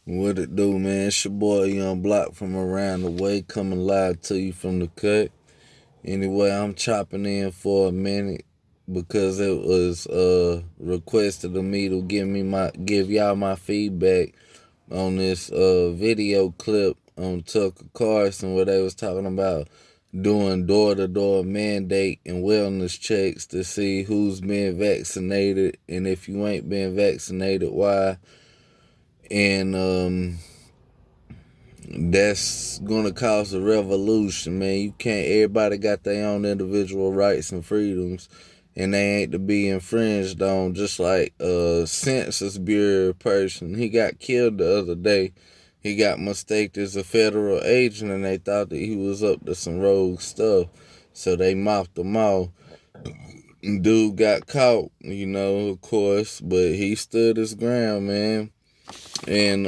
What it do, man? It's your boy Young Block from around the way, coming live to you from the cut. Anyway, I'm chopping in for a minute because it was requested of me to give y'all my feedback on this video clip on Tucker Carlson where they was talking about doing door-to-door mandate and wellness checks to see who's been vaccinated and if you ain't been vaccinated, why. And that's gonna cause a revolution, man. You can't. Everybody got their own individual rights and freedoms, and they ain't to be infringed on. Just like a Census Bureau person, he got killed the other day. He got mistaken as a federal agent, and they thought that he was up to some rogue stuff, so they mopped him off. Dude got caught, of course, but he stood his ground, man. And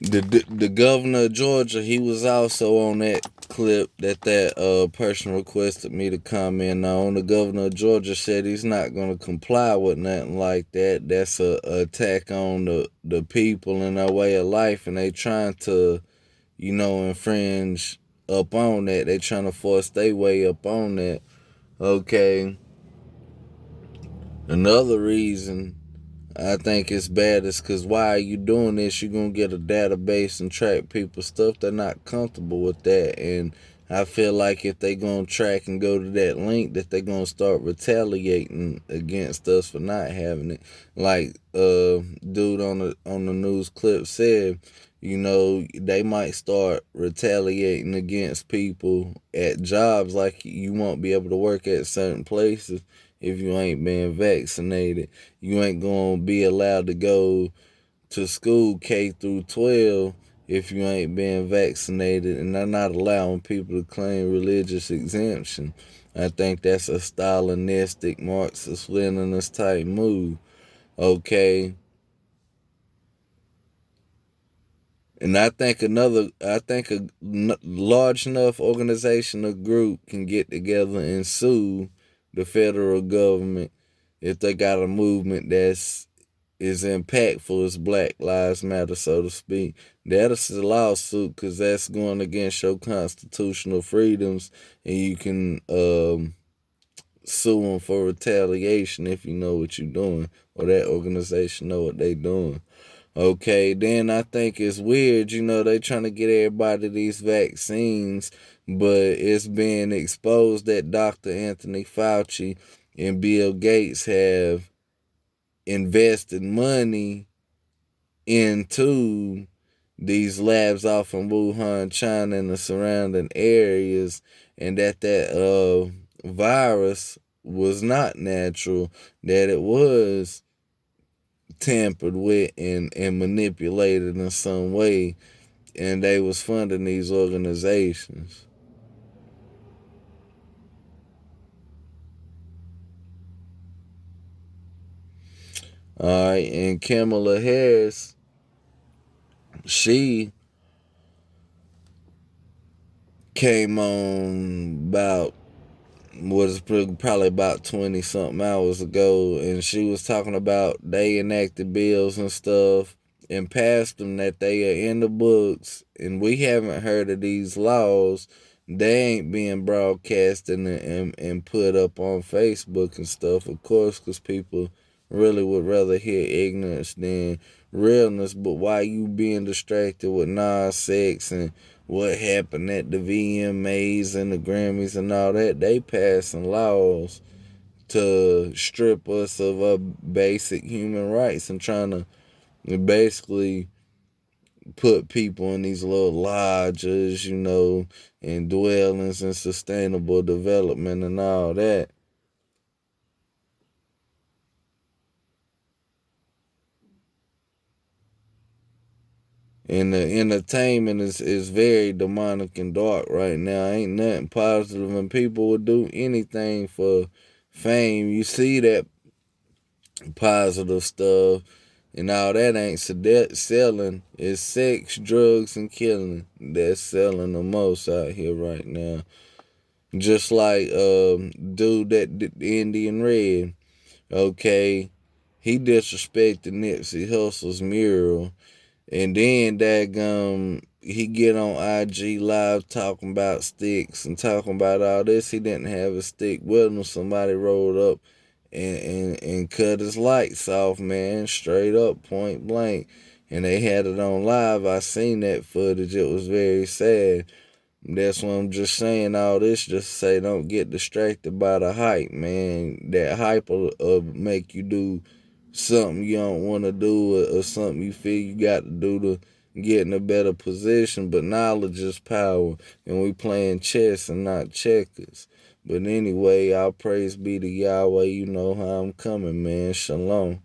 the governor of Georgia, he was also on that clip that person requested me to comment on. The governor of Georgia said he's not going to comply with nothing like that. That's a attack on the people and their way of life, and they trying to, infringe up on that. They trying to force their way up on that. Okay. Another reason I think it's bad is because why are you doing this? You're going to get a database and track people's stuff. They're not comfortable with that. And I feel like if they going to track and go to that link, that they're going to start retaliating against us for not having it. Like dude on the news clip said, they might start retaliating against people at jobs, like you won't be able to work at certain places if you ain't been vaccinated. You ain't gonna be allowed to go to school K through 12 if you ain't been vaccinated, and they're not allowing people to claim religious exemption. I think that's a Stalinistic, Marxist, Leninist type move. Okay. And I think a large enough organization or group can get together and sue the federal government if they got a movement that's as impactful as Black Lives Matter, so to speak. That's a lawsuit because that's going against your constitutional freedoms, and you can sue them for retaliation if you know what you're doing, or that organization know what they doing. Okay, then I think it's weird, they trying to get everybody these vaccines, but it's being exposed that Dr. Anthony Fauci and Bill Gates have invested money into these labs off in Wuhan, China, and the surrounding areas, and that virus was not natural, that it was tampered with and manipulated in some way, and they was funding these organizations. All right, and Kamala Harris, she came on about was probably about 20 something hours ago, and she was talking about they enacted bills and stuff and passed them that they are in the books, and we haven't heard of these laws. They ain't being broadcast and put up on Facebook and stuff, of course, because people really would rather hear ignorance than realness. But why you being distracted with sex and what happened at the VMAs and the Grammys and all that? They passing laws to strip us of our basic human rights and trying to basically put people in these little lodges, and dwellings and sustainable development and all that. And the entertainment is very demonic and dark right now. Ain't nothing positive, and people would do anything for fame. You see that positive stuff, and all that ain't selling. It's sex, drugs, and killing that's selling the most out here right now. Just like dude that did Indian Red. Okay, he disrespected Nipsey Hussle's mural. And then he get on IG Live talking about sticks and talking about all this. He didn't have a stick with him. Somebody rolled up and cut his lights off, man, straight up, point blank. And they had it on live. I seen that footage. It was very sad. That's what I'm just saying. All this just to say, don't get distracted by the hype, man. That hype will make you do something you don't want to do, or something you feel you got to do to get in a better position. But knowledge is power, and we playing chess and not checkers. But anyway, all praise be to Yahweh. You know how I'm coming, man. Shalom.